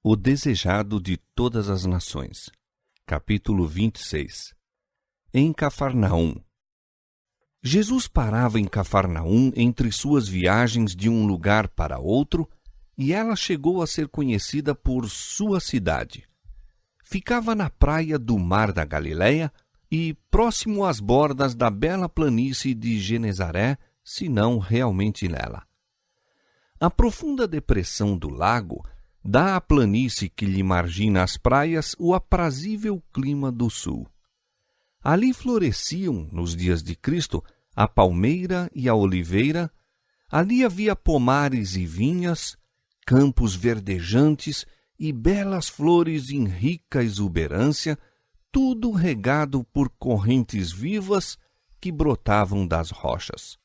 O desejado de todas as nações. Capítulo 26. Em Cafarnaum. Jesus parava em Cafarnaum entre suas viagens de um lugar para outro, e ela chegou a ser conhecida por sua cidade. Ficava na praia do Mar da Galileia e próximo às bordas da bela planície de Genezaré, se não realmente nela. A profunda depressão do lago dá à planície que lhe margina as praias o aprazível clima do sul. Ali floresciam, nos dias de Cristo, a palmeira e a oliveira, ali havia pomares e vinhas, campos verdejantes e belas flores em rica exuberância, tudo regado por correntes vivas que brotavam das rochas.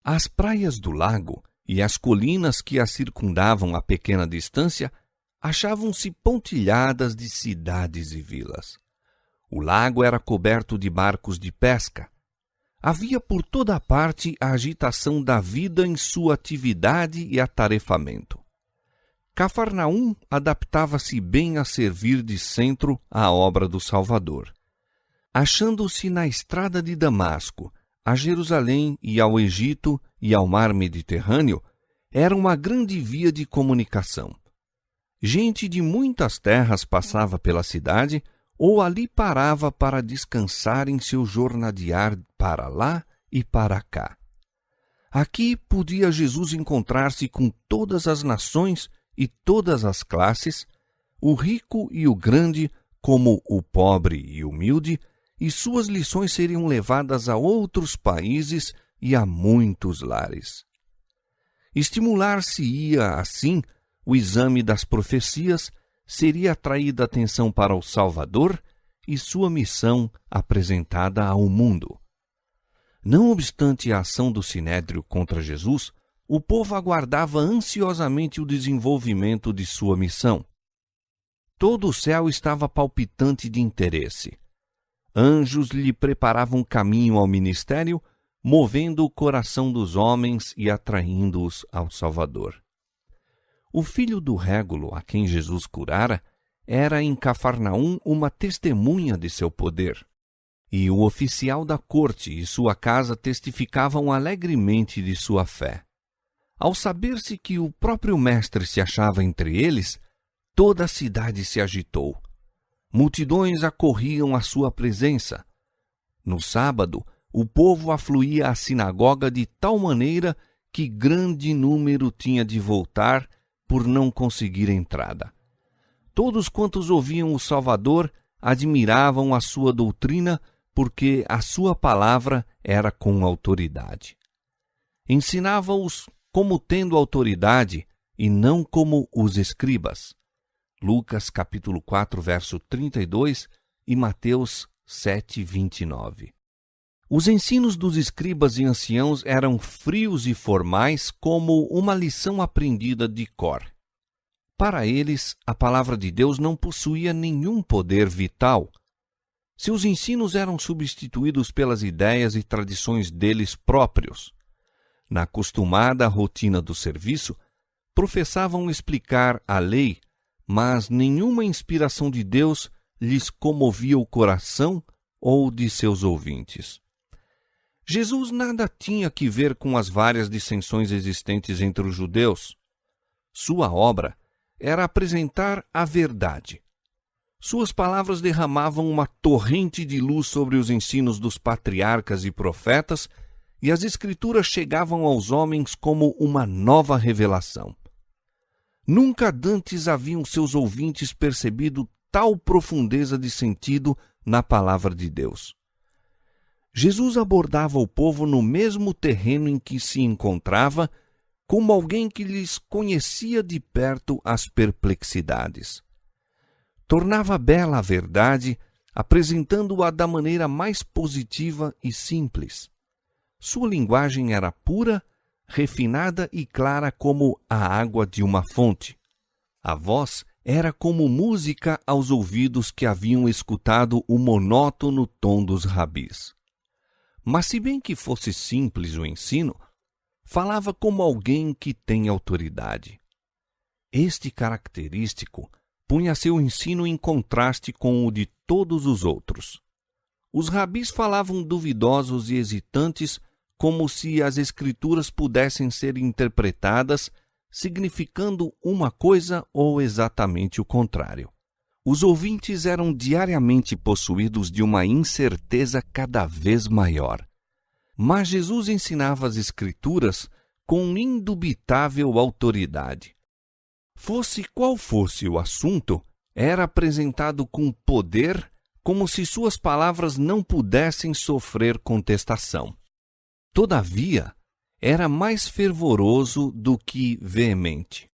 As praias do lago e as colinas que a circundavam a pequena distância achavam-se pontilhadas de cidades e vilas. O lago era coberto de barcos de pesca. Havia por toda a parte a agitação da vida em sua atividade e atarefamento. Cafarnaum adaptava-se bem a servir de centro à obra do Salvador. Achando-se na estrada de Damasco, a Jerusalém e ao Egito e ao mar Mediterrâneo, era uma grande via de comunicação. Gente de muitas terras passava pela cidade ou ali parava para descansar em seu jornadear para lá e para cá. Aqui podia Jesus encontrar-se com todas as nações e todas as classes, o rico e o grande, como o pobre e humilde, e suas lições seriam levadas a outros países e a muitos lares. Estimular-se-ia, assim, o exame das profecias, seria atraída a atenção para o Salvador e sua missão apresentada ao mundo. Não obstante a ação do Sinédrio contra Jesus, o povo aguardava ansiosamente o desenvolvimento de sua missão. Todo o céu estava palpitante de interesse. Anjos lhe preparavam caminho ao ministério, movendo o coração dos homens e atraindo-os ao Salvador. O filho do régulo, a quem Jesus curara, era em Cafarnaum uma testemunha de seu poder. E o oficial da corte e sua casa testificavam alegremente de sua fé. Ao saber-se que o próprio mestre se achava entre eles, toda a cidade se agitou. Multidões acorriam à sua presença. No sábado, o povo afluía à sinagoga de tal maneira que grande número tinha de voltar por não conseguir entrada. Todos quantos ouviam o Salvador admiravam a sua doutrina, porque a sua palavra era com autoridade. Ensinava-os como tendo autoridade e não como os escribas. Lucas capítulo 4, verso 32 e Mateus 7, 29. Os ensinos dos escribas e anciãos eram frios e formais como uma lição aprendida de cor. Para eles, a palavra de Deus não possuía nenhum poder vital. Seus ensinos eram substituídos pelas ideias e tradições deles próprios. Na acostumada rotina do serviço, professavam explicar a lei, mas nenhuma inspiração de Deus lhes comovia o coração ou de seus ouvintes. Jesus nada tinha que ver com as várias dissensões existentes entre os judeus. Sua obra era apresentar a verdade. Suas palavras derramavam uma torrente de luz sobre os ensinos dos patriarcas e profetas, e as Escrituras chegavam aos homens como uma nova revelação. Nunca dantes haviam seus ouvintes percebido tal profundeza de sentido na palavra de Deus. Jesus abordava o povo no mesmo terreno em que se encontrava, como alguém que lhes conhecia de perto as perplexidades. Tornava bela a verdade, apresentando-a da maneira mais positiva e simples. Sua linguagem era pura, refinada e clara como a água de uma fonte. A voz era como música aos ouvidos que haviam escutado o monótono tom dos rabis. Mas se bem que fosse simples o ensino, falava como alguém que tem autoridade. Este característico punha seu ensino em contraste com o de todos os outros. Os rabis falavam duvidosos e hesitantes, como se as Escrituras pudessem ser interpretadas significando uma coisa ou exatamente o contrário. Os ouvintes eram diariamente possuídos de uma incerteza cada vez maior. Mas Jesus ensinava as Escrituras com indubitável autoridade. Fosse qual fosse o assunto, era apresentado com poder, como se suas palavras não pudessem sofrer contestação. Todavia, era mais fervoroso do que veemente.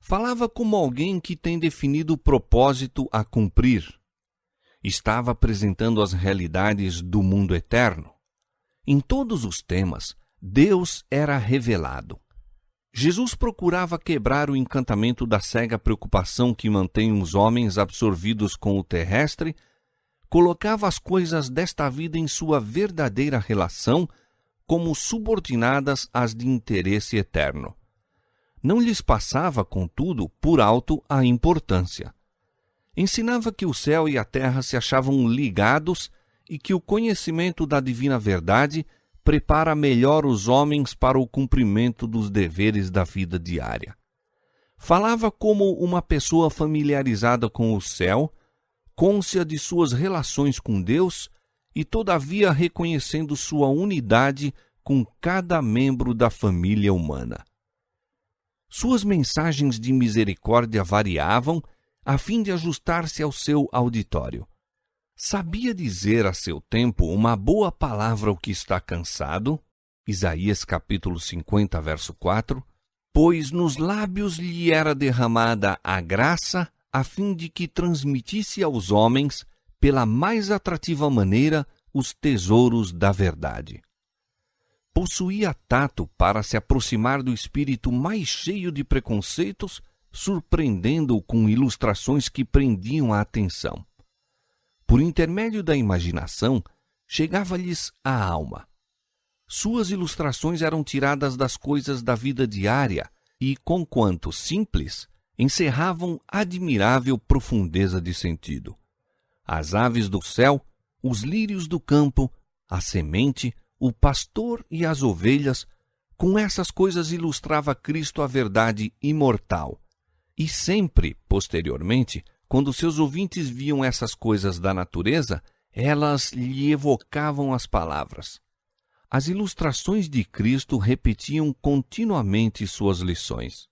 Falava como alguém que tem definido o propósito a cumprir. Estava apresentando as realidades do mundo eterno. Em todos os temas, Deus era revelado. Jesus procurava quebrar o encantamento da cega preocupação que mantém os homens absorvidos com o terrestre, colocava as coisas desta vida em sua verdadeira relação como subordinadas às de interesse eterno. Não lhes passava, contudo, por alto a importância. Ensinava que o céu e a terra se achavam ligados e que o conhecimento da divina verdade prepara melhor os homens para o cumprimento dos deveres da vida diária. Falava como uma pessoa familiarizada com o céu, cônscia de suas relações com Deus e, todavia, reconhecendo sua unidade com cada membro da família humana. Suas mensagens de misericórdia variavam a fim de ajustar-se ao seu auditório. Sabia dizer a seu tempo uma boa palavra ao que está cansado, Isaías capítulo 50, verso 4, pois nos lábios lhe era derramada a graça a fim de que transmitisse aos homens, pela mais atrativa maneira, os tesouros da verdade. Possuía tato para se aproximar do espírito mais cheio de preconceitos, surpreendendo-o com ilustrações que prendiam a atenção. Por intermédio da imaginação, chegava-lhes a alma. Suas ilustrações eram tiradas das coisas da vida diária e, conquanto simples, encerravam admirável profundeza de sentido. As aves do céu, os lírios do campo, a semente, o pastor e as ovelhas, com essas coisas ilustrava Cristo a verdade imortal. E sempre, posteriormente, quando seus ouvintes viam essas coisas da natureza, elas lhe evocavam as palavras. As ilustrações de Cristo repetiam continuamente suas lições.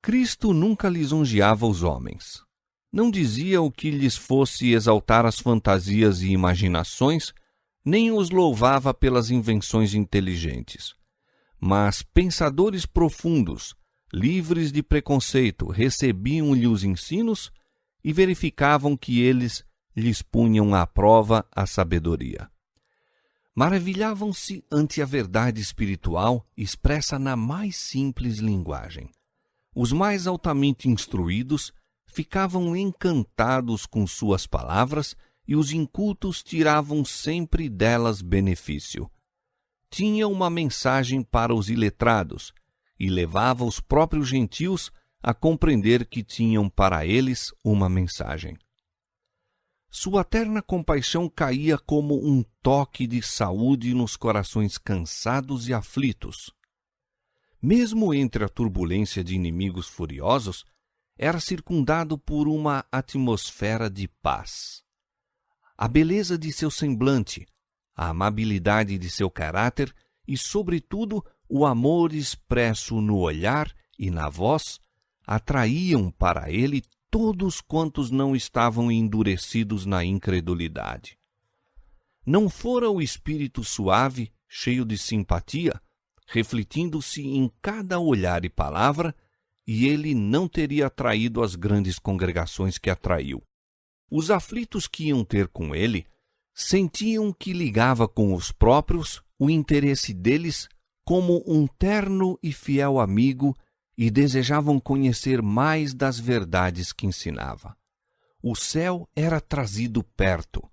Cristo nunca lisonjeava os homens. Não dizia o que lhes fosse exaltar as fantasias e imaginações, nem os louvava pelas invenções inteligentes. Mas pensadores profundos, livres de preconceito, recebiam-lhe os ensinos e verificavam que eles lhes punham à prova a sabedoria. Maravilhavam-se ante a verdade espiritual expressa na mais simples linguagem. Os mais altamente instruídos ficavam encantados com suas palavras e os incultos tiravam sempre delas benefício. Tinha uma mensagem para os iletrados e levava os próprios gentios a compreender que tinham para eles uma mensagem. Sua terna compaixão caía como um toque de saúde nos corações cansados e aflitos. Mesmo entre a turbulência de inimigos furiosos, era circundado por uma atmosfera de paz. A beleza de seu semblante, a amabilidade de seu caráter e, sobretudo, o amor expresso no olhar e na voz atraíam para ele todos quantos não estavam endurecidos na incredulidade. Não fora o espírito suave, cheio de simpatia, refletindo-se em cada olhar e palavra, e ele não teria atraído as grandes congregações que atraiu. Os aflitos que iam ter com ele sentiam que ligava com os próprios o interesse deles como um terno e fiel amigo e desejavam conhecer mais das verdades que ensinava. O céu era trazido perto.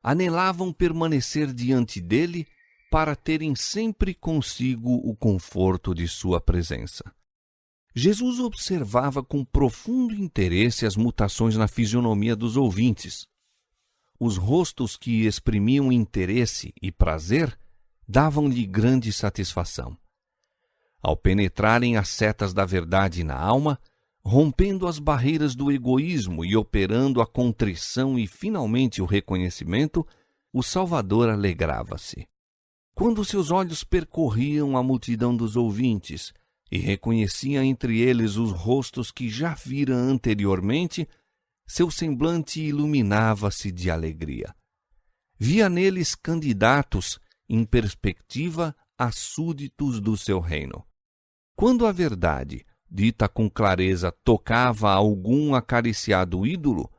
Anelavam permanecer diante dele para terem sempre consigo o conforto de sua presença. Jesus observava com profundo interesse as mutações na fisionomia dos ouvintes. Os rostos que exprimiam interesse e prazer davam-lhe grande satisfação. Ao penetrarem as setas da verdade na alma, rompendo as barreiras do egoísmo e operando a contrição e finalmente o reconhecimento, o Salvador alegrava-se. Quando seus olhos percorriam a multidão dos ouvintes e reconhecia entre eles os rostos que já vira anteriormente, seu semblante iluminava-se de alegria. Via neles candidatos em perspectiva a súditos do seu reino. Quando a verdade, dita com clareza, tocava algum acariciado ídolo,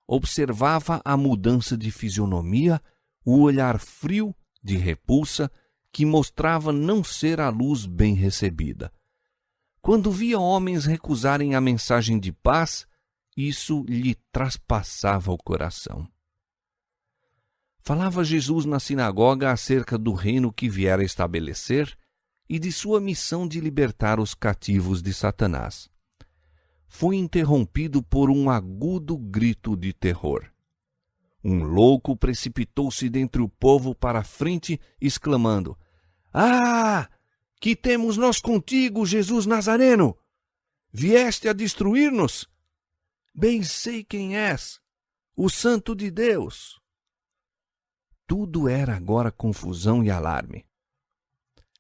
observava a mudança de fisionomia, o olhar frio de repulsa que mostrava não ser a luz bem recebida. Quando via homens recusarem a mensagem de paz, isso lhe traspassava o coração. Falava Jesus na sinagoga acerca do reino que viera estabelecer e de sua missão de libertar os cativos de Satanás. Foi interrompido por um agudo grito de terror. Um louco precipitou-se dentre o povo para a frente, exclamando: "Ah! Que temos nós contigo, Jesus Nazareno? Vieste a destruir-nos? Bem sei quem és, o Santo de Deus." Tudo era agora confusão e alarme.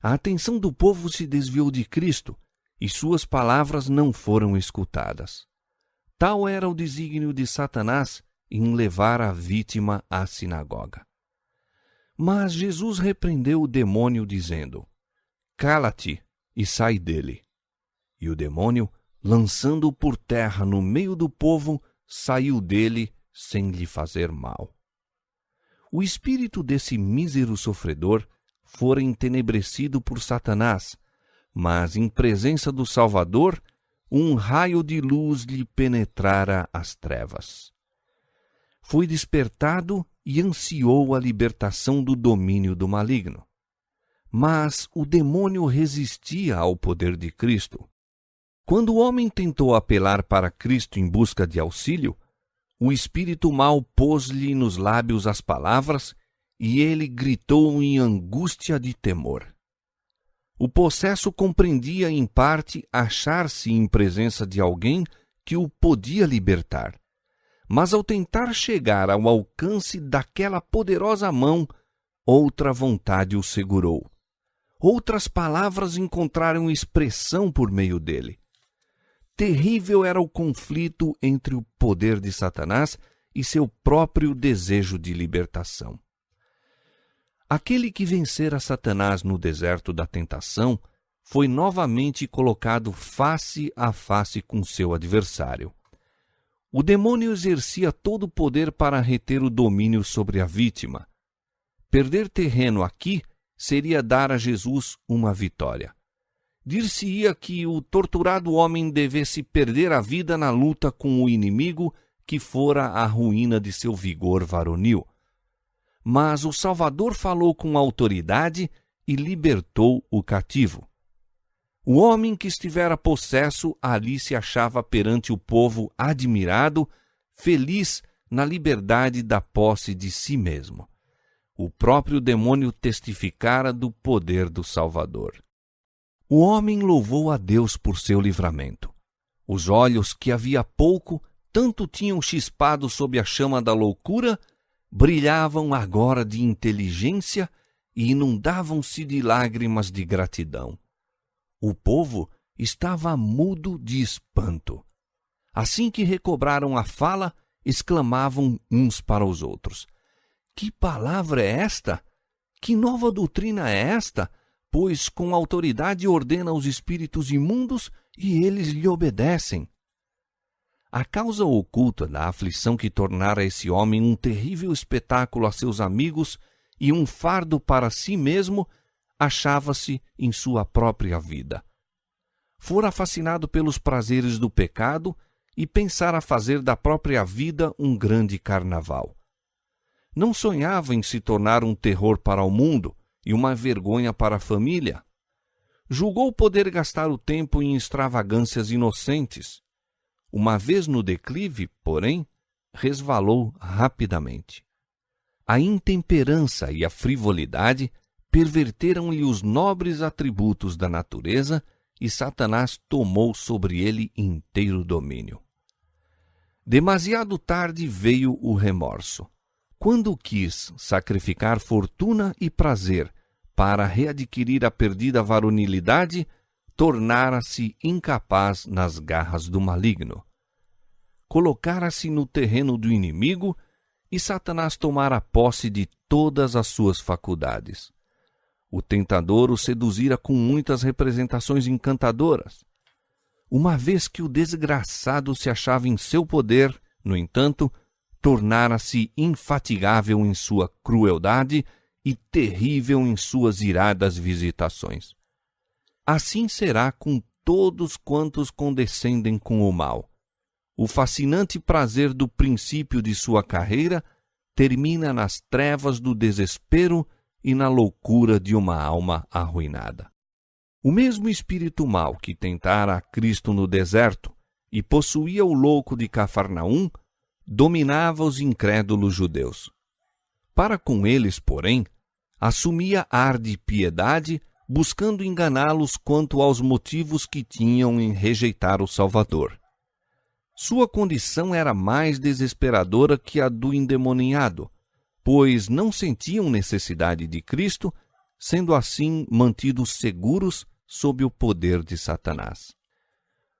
A atenção do povo se desviou de Cristo e suas palavras não foram escutadas. Tal era o desígnio de Satanás em levar a vítima à sinagoga. Mas Jesus repreendeu o demônio, dizendo: "Cala-te e sai dele." E o demônio, lançando-o por terra no meio do povo, saiu dele sem lhe fazer mal. O espírito desse mísero sofredor fora entenebrecido por Satanás, mas em presença do Salvador, um raio de luz lhe penetrara as trevas. Foi despertado e ansiou a libertação do domínio do maligno. Mas o demônio resistia ao poder de Cristo. Quando o homem tentou apelar para Cristo em busca de auxílio, o espírito mau pôs-lhe nos lábios as palavras e ele gritou em angústia de temor. O possesso compreendia em parte achar-se em presença de alguém que o podia libertar, mas ao tentar chegar ao alcance daquela poderosa mão, outra vontade o segurou. Outras palavras encontraram expressão por meio dele. Terrível era o conflito entre o poder de Satanás e seu próprio desejo de libertação. Aquele que vencera Satanás no deserto da tentação foi novamente colocado face a face com seu adversário. O demônio exercia todo o poder para reter o domínio sobre a vítima. Perder terreno aqui seria dar a Jesus uma vitória. Dir-se-ia que o torturado homem devesse perder a vida na luta com o inimigo que fora a ruína de seu vigor varonil. Mas o Salvador falou com autoridade e libertou o cativo. O homem que estivera possesso ali se achava perante o povo admirado, feliz na liberdade da posse de si mesmo. O próprio demônio testificara do poder do Salvador. O homem louvou a Deus por seu livramento. Os olhos que havia pouco tanto tinham chispado sob a chama da loucura, brilhavam agora de inteligência e inundavam-se de lágrimas de gratidão. O povo estava mudo de espanto. Assim que recobraram a fala, exclamavam uns para os outros: "Que palavra é esta? Que nova doutrina é esta? Pois com autoridade ordena aos espíritos imundos e eles lhe obedecem." A causa oculta da aflição que tornara esse homem um terrível espetáculo a seus amigos e um fardo para si mesmo achava-se em sua própria vida. Fora fascinado pelos prazeres do pecado e pensara fazer da própria vida um grande carnaval. Não sonhava em se tornar um terror para o mundo e uma vergonha para a família. julgou poder gastar o tempo em extravagâncias inocentes. Uma vez no declive, porém, resvalou rapidamente. A intemperança e a frivolidade perverteram-lhe os nobres atributos da natureza e Satanás tomou sobre ele inteiro domínio. Demasiado tarde veio o remorso. Quando quis sacrificar fortuna e prazer para readquirir a perdida varonilidade, tornara-se incapaz nas garras do maligno. Colocara-se no terreno do inimigo e Satanás tomara posse de todas as suas faculdades. O tentador o seduzira com muitas representações encantadoras. Uma vez que o desgraçado se achava em seu poder, no entanto, tornara-se infatigável em sua crueldade e terrível em suas iradas visitações. Assim será com todos quantos condescendem com o mal. O fascinante prazer do princípio de sua carreira termina nas trevas do desespero e na loucura de uma alma arruinada. O mesmo espírito mau que tentara a Cristo no deserto e possuía o louco de Cafarnaum, dominava os incrédulos judeus. Para com eles, porém, assumia ar de piedade, buscando enganá-los quanto aos motivos que tinham em rejeitar o Salvador. Sua condição era mais desesperadora que a do endemoniado, pois não sentiam necessidade de Cristo, sendo assim mantidos seguros sob o poder de Satanás.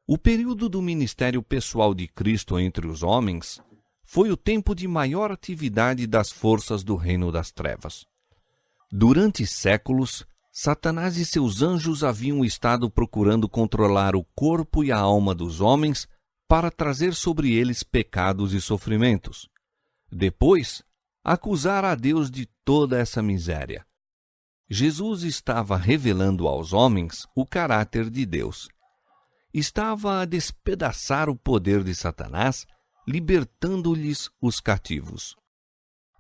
O período do ministério pessoal de Cristo entre os homens foi o tempo de maior atividade das forças do reino das trevas. Durante séculos, Satanás e seus anjos haviam estado procurando controlar o corpo e a alma dos homens para trazer sobre eles pecados e sofrimentos. Depois, acusar a Deus de toda essa miséria. Jesus estava revelando aos homens o caráter de Deus. Estava a despedaçar o poder de Satanás, libertando-lhes os cativos.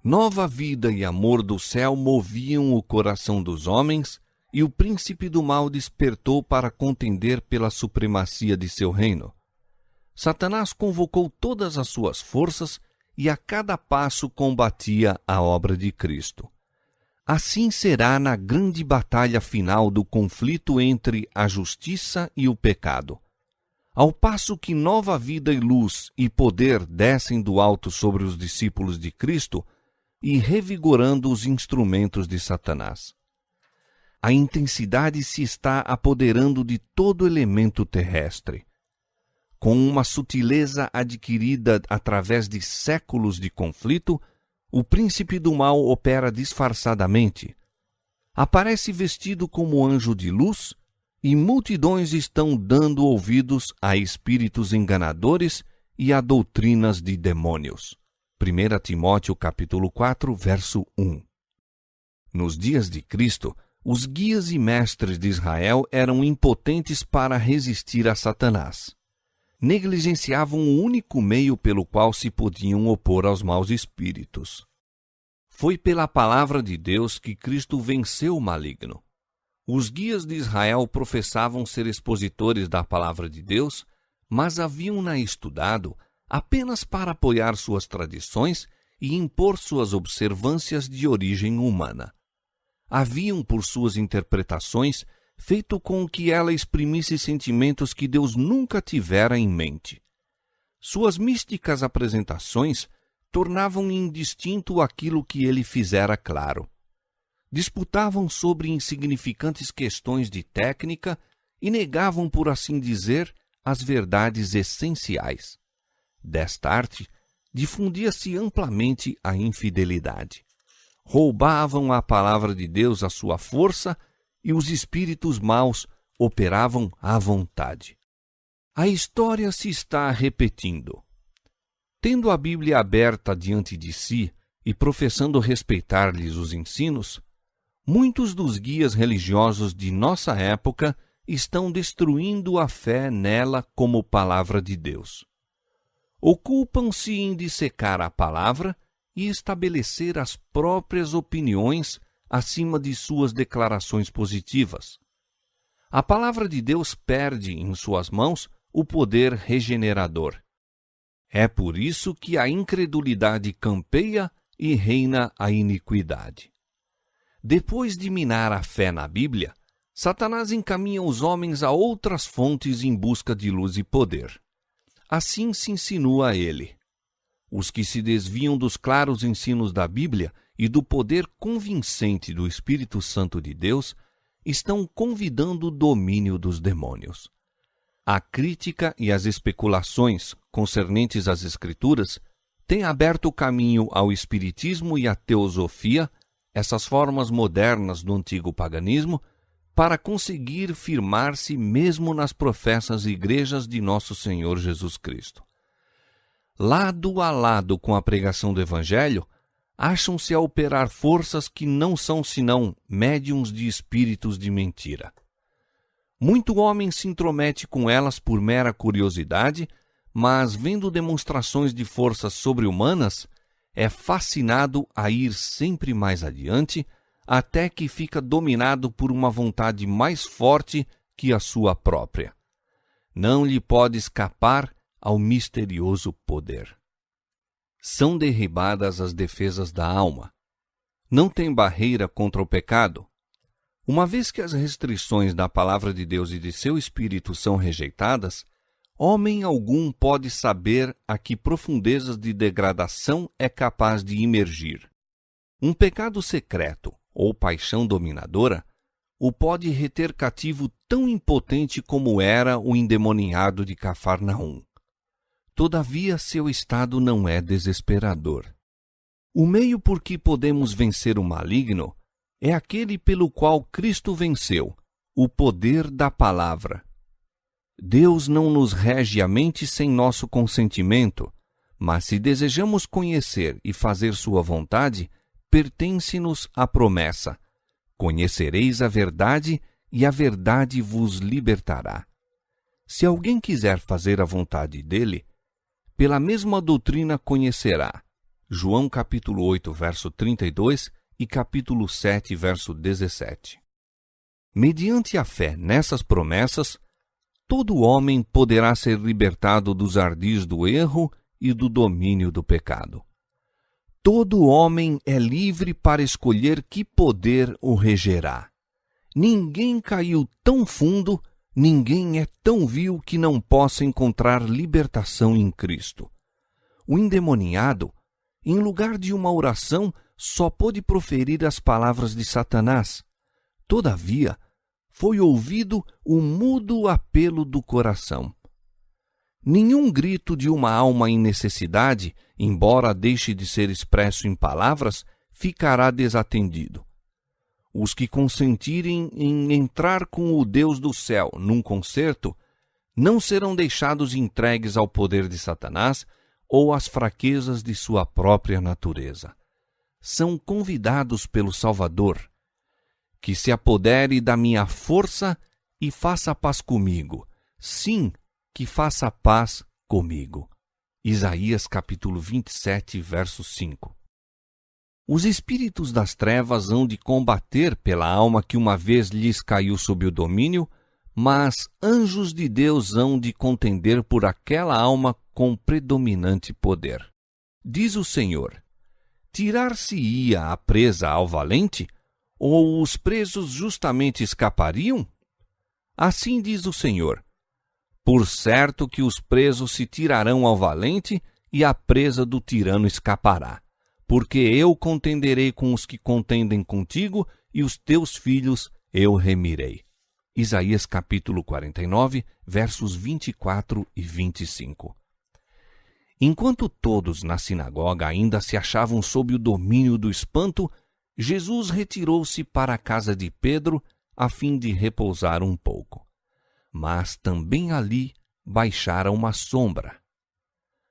Nova vida e amor do céu moviam o coração dos homens, e o príncipe do mal despertou para contender pela supremacia de seu reino. Satanás convocou todas as suas forças e a cada passo combatia a obra de Cristo. Assim será na grande batalha final do conflito entre a justiça e o pecado. Ao passo que nova vida e luz e poder descem do alto sobre os discípulos de Cristo e revigorando os instrumentos de Satanás. A intensidade se está apoderando de todo elemento terrestre. Com uma sutileza adquirida através de séculos de conflito, o príncipe do mal opera disfarçadamente. Aparece vestido como anjo de luz e multidões estão dando ouvidos a espíritos enganadores e a doutrinas de demônios. 1 Timóteo capítulo 4, verso 1. Nos dias de Cristo, os guias e mestres de Israel eram impotentes para resistir a Satanás. Negligenciavam o único meio pelo qual se podiam opor aos maus espíritos. Foi pela palavra de Deus que Cristo venceu o maligno. Os guias de Israel professavam ser expositores da palavra de Deus, mas haviam-na estudado apenas para apoiar suas tradições e impor suas observâncias de origem humana. Haviam, por suas interpretações, feito com que ela exprimisse sentimentos que Deus nunca tivera em mente. Suas místicas apresentações tornavam indistinto aquilo que ele fizera claro. Disputavam sobre insignificantes questões de técnica e negavam, por assim dizer, as verdades essenciais. Desta arte, difundia-se amplamente a infidelidade. Roubavam à palavra de Deus a sua força e os espíritos maus operavam à vontade. A história se está repetindo. Tendo a Bíblia aberta diante de si e professando respeitar-lhes os ensinos, muitos dos guias religiosos de nossa época estão destruindo a fé nela como palavra de Deus. Ocupam-se em dissecar a palavra e estabelecer as próprias opiniões acima de suas declarações positivas. a palavra de Deus perde em suas mãos o poder regenerador. É por isso que a incredulidade campeia e reina a iniquidade. Depois de minar a fé na Bíblia, Satanás encaminha os homens a outras fontes em busca de luz e poder. Assim se insinua a ele. Os que se desviam dos claros ensinos da Bíblia e do poder convincente do Espírito Santo de Deus estão convidando o domínio dos demônios. A crítica e as especulações concernentes às Escrituras têm aberto o caminho ao espiritismo e à teosofia, essas formas modernas do antigo paganismo, para conseguir firmar-se mesmo nas professas igrejas de nosso Senhor Jesus Cristo. Lado a lado com a pregação do Evangelho, acham-se a operar forças que não são senão médiuns de espíritos de mentira. Muito homem se intromete com elas por mera curiosidade, mas, vendo demonstrações de forças sobre-humanas, é fascinado a ir sempre mais adiante, até que fica dominado por uma vontade mais forte que a sua própria. Não lhe pode escapar ao misterioso poder. São derribadas as defesas da alma. Não tem barreira contra o pecado. Uma vez que as restrições da palavra de Deus e de seu Espírito são rejeitadas, homem algum pode saber a que profundezas de degradação é capaz de imergir. Um pecado secreto ou paixão dominadora o pode reter cativo tão impotente como era o endemoniado de Cafarnaum. Todavia, seu estado não é desesperador. O meio por que podemos vencer o maligno é aquele pelo qual Cristo venceu, o poder da palavra. Deus não nos rege a mente sem nosso consentimento, mas se desejamos conhecer e fazer sua vontade, pertence-nos a promessa: conhecereis a verdade e a verdade vos libertará. Se alguém quiser fazer a vontade dele, pela mesma doutrina conhecerá. João capítulo 8, verso 32 e capítulo 7, verso 17. Mediante a fé nessas promessas, todo homem poderá ser libertado dos ardis do erro e do domínio do pecado. Todo homem é livre para escolher que poder o regerá. Ninguém caiu tão fundo, ninguém é tão vil que não possa encontrar libertação em Cristo. O endemoniado, em lugar de uma oração, só pôde proferir as palavras de Satanás. Todavia, foi ouvido o mudo apelo do coração. Nenhum grito de uma alma em necessidade, embora deixe de ser expresso em palavras, ficará desatendido. Os que consentirem em entrar com o Deus do céu num concerto não serão deixados entregues ao poder de Satanás ou às fraquezas de sua própria natureza. São convidados pelo Salvador, que se apodere da minha força e faça paz comigo. Sim, que faça paz comigo. Isaías capítulo 27, verso 5. Os espíritos das trevas hão de combater pela alma que uma vez lhes caiu sob o domínio, mas anjos de Deus hão de contender por aquela alma com predominante poder. Diz o Senhor: tirar-se-ia a presa ao valente, ou os presos justamente escapariam? Assim diz o Senhor: por certo que os presos se tirarão ao valente, e a presa do tirano escapará. Porque eu contenderei com os que contendem contigo, e os teus filhos eu remirei. Isaías capítulo 49, versos 24 e 25. Enquanto todos na sinagoga ainda se achavam sob o domínio do espanto, Jesus retirou-se para a casa de Pedro, a fim de repousar um pouco. Mas também ali baixara uma sombra.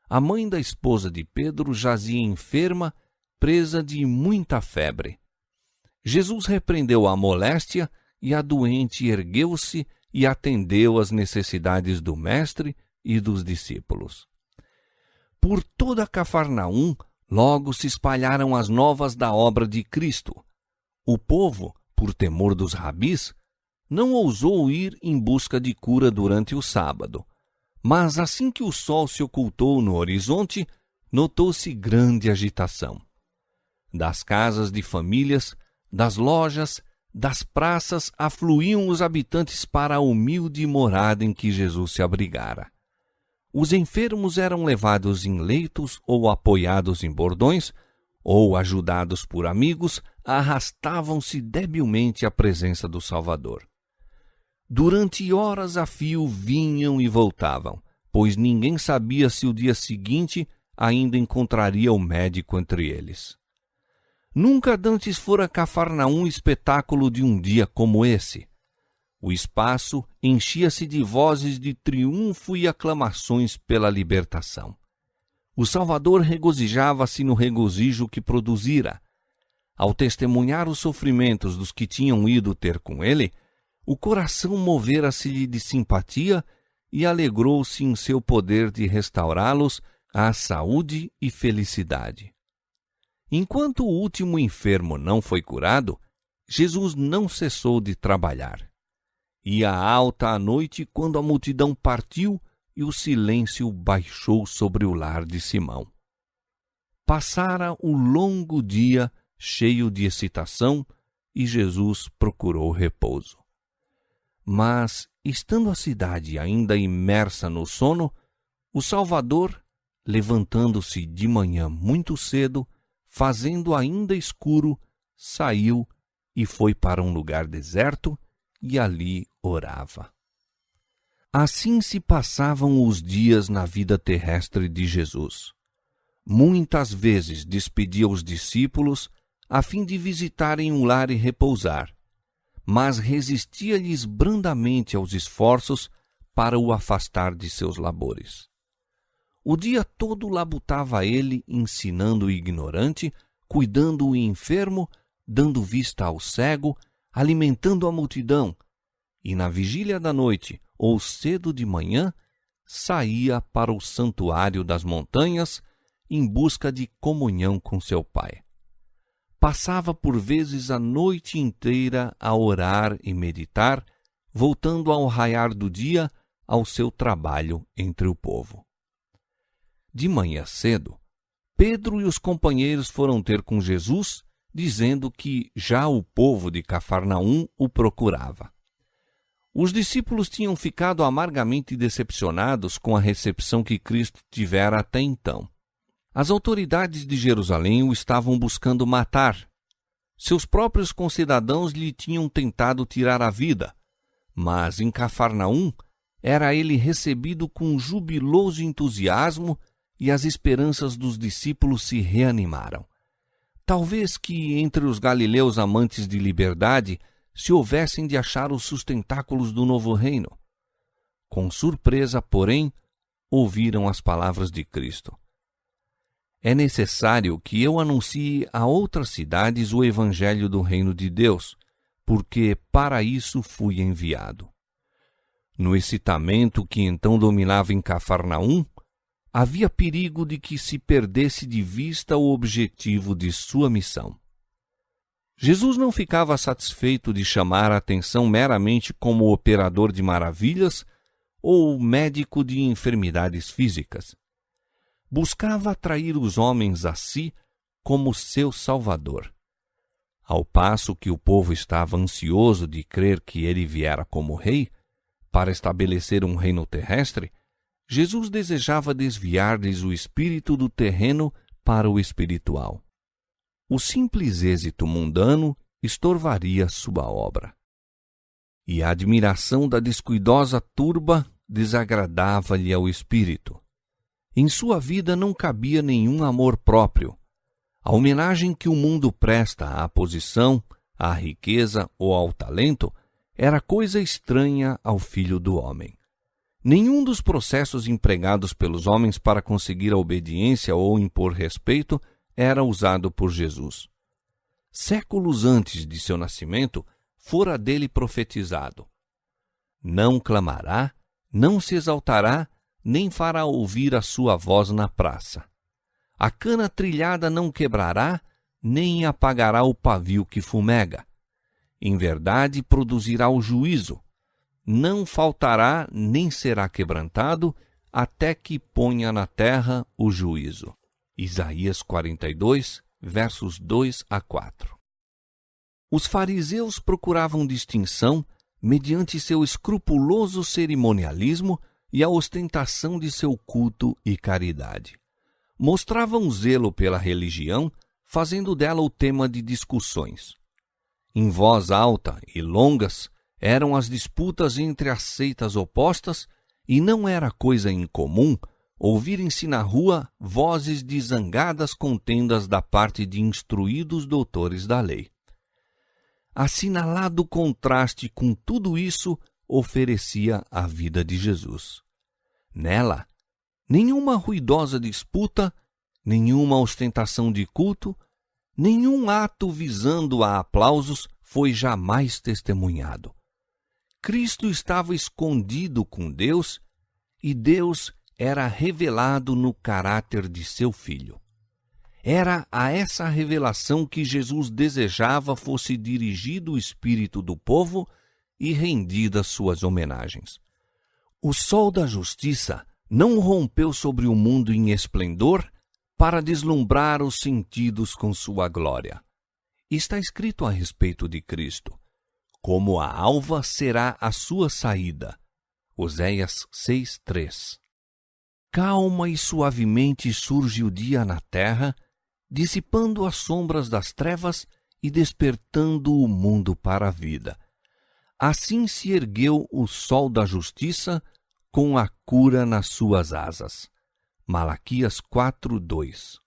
A mãe da esposa de Pedro jazia enferma, presa de muita febre. Jesus repreendeu a moléstia, e a doente ergueu-se e atendeu às necessidades do mestre e dos discípulos. Por toda Cafarnaum, logo se espalharam as novas da obra de Cristo. O povo, por temor dos rabis, não ousou ir em busca de cura durante o sábado. Mas assim que o sol se ocultou no horizonte, notou-se grande agitação. Das casas de famílias, das lojas, das praças afluíam os habitantes para a humilde morada em que Jesus se abrigara. Os enfermos eram levados em leitos ou apoiados em bordões, ou, ajudados por amigos, arrastavam-se debilmente à presença do Salvador. Durante horas a fio vinham e voltavam, pois ninguém sabia se o dia seguinte ainda encontraria o médico entre eles. Nunca dantes fora Cafarnaum espetáculo de um dia como esse. O espaço enchia-se de vozes de triunfo e aclamações pela libertação. O Salvador regozijava-se no regozijo que produzira. Ao testemunhar os sofrimentos dos que tinham ido ter com ele, o coração movera-se-lhe de simpatia e alegrou-se em seu poder de restaurá-los à saúde e felicidade. Enquanto o último enfermo não foi curado, Jesus não cessou de trabalhar. Ia alta a noite quando a multidão partiu e o silêncio baixou sobre o lar de Simão. Passara o longo dia cheio de excitação e Jesus procurou repouso. Mas, estando a cidade ainda imersa no sono, o Salvador, levantando-se de manhã muito cedo, fazendo ainda escuro, saiu e foi para um lugar deserto e ali orava. Assim se passavam os dias na vida terrestre de Jesus. Muitas vezes despedia os discípulos a fim de visitarem um lar e repousar, mas resistia-lhes brandamente aos esforços para o afastar de seus labores. O dia todo labutava ele ensinando o ignorante, cuidando o enfermo, dando vista ao cego, alimentando a multidão, e na vigília da noite, ou cedo de manhã, saía para o santuário das montanhas em busca de comunhão com seu Pai. Passava por vezes a noite inteira a orar e meditar, voltando ao raiar do dia ao seu trabalho entre o povo. De manhã cedo, Pedro e os companheiros foram ter com Jesus, dizendo que já o povo de Cafarnaum o procurava. Os discípulos tinham ficado amargamente decepcionados com a recepção que Cristo tivera até então. As autoridades de Jerusalém o estavam buscando matar. Seus próprios concidadãos lhe tinham tentado tirar a vida, mas em Cafarnaum era ele recebido com jubiloso entusiasmo e as esperanças dos discípulos se reanimaram. Talvez que entre os galileus amantes de liberdade se houvessem de achar os sustentáculos do novo reino. Com surpresa, porém, ouviram as palavras de Cristo. É necessário que eu anuncie a outras cidades o evangelho do reino de Deus, porque para isso fui enviado. No excitamento que então dominava em Cafarnaum, havia perigo de que se perdesse de vista o objetivo de sua missão. Jesus não ficava satisfeito de chamar a atenção meramente como operador de maravilhas ou médico de enfermidades físicas. Buscava atrair os homens a si como seu Salvador. Ao passo que o povo estava ansioso de crer que ele viera como rei, para estabelecer um reino terrestre, Jesus desejava desviar-lhes o espírito do terreno para o espiritual. O simples êxito mundano estorvaria sua obra. E a admiração da descuidosa turba desagradava-lhe ao espírito. Em sua vida não cabia nenhum amor próprio. A homenagem que o mundo presta à posição, à riqueza ou ao talento era coisa estranha ao Filho do Homem. Nenhum dos processos empregados pelos homens para conseguir a obediência ou impor respeito era usado por Jesus. Séculos antes de seu nascimento, fora dele profetizado: não clamará, não se exaltará, nem fará ouvir a sua voz na praça. A cana trilhada não quebrará, nem apagará o pavio que fumega. em verdade produzirá o juízo. Não faltará nem será quebrantado, até que ponha na terra o juízo. Isaías 42, versos 2 a 4. Os fariseus procuravam distinção mediante seu escrupuloso cerimonialismo e a ostentação de seu culto e caridade. Mostravam zelo pela religião, fazendo dela o tema de discussões. Em voz alta e longas eram as disputas entre as seitas opostas, e não era coisa incomum ouvirem-se na rua vozes de zangadas contendas da parte de instruídos doutores da lei. Assinalado contraste com tudo isso oferecia a vida de Jesus. Nela, nenhuma ruidosa disputa, nenhuma ostentação de culto, nenhum ato visando a aplausos foi jamais testemunhado. Cristo estava escondido com Deus e Deus era revelado no caráter de seu Filho. Era a essa revelação que Jesus desejava fosse dirigido o espírito do povo e rendidas suas homenagens. O sol da justiça não rompeu sobre o mundo em esplendor para deslumbrar os sentidos com sua glória. Está escrito a respeito de Cristo: como a alva será a sua saída. Oséias 6:3. Calma e suavemente surge o dia na terra, dissipando as sombras das trevas e despertando o mundo para a vida. Assim se ergueu o sol da justiça com a cura nas suas asas. Malaquias 4:2.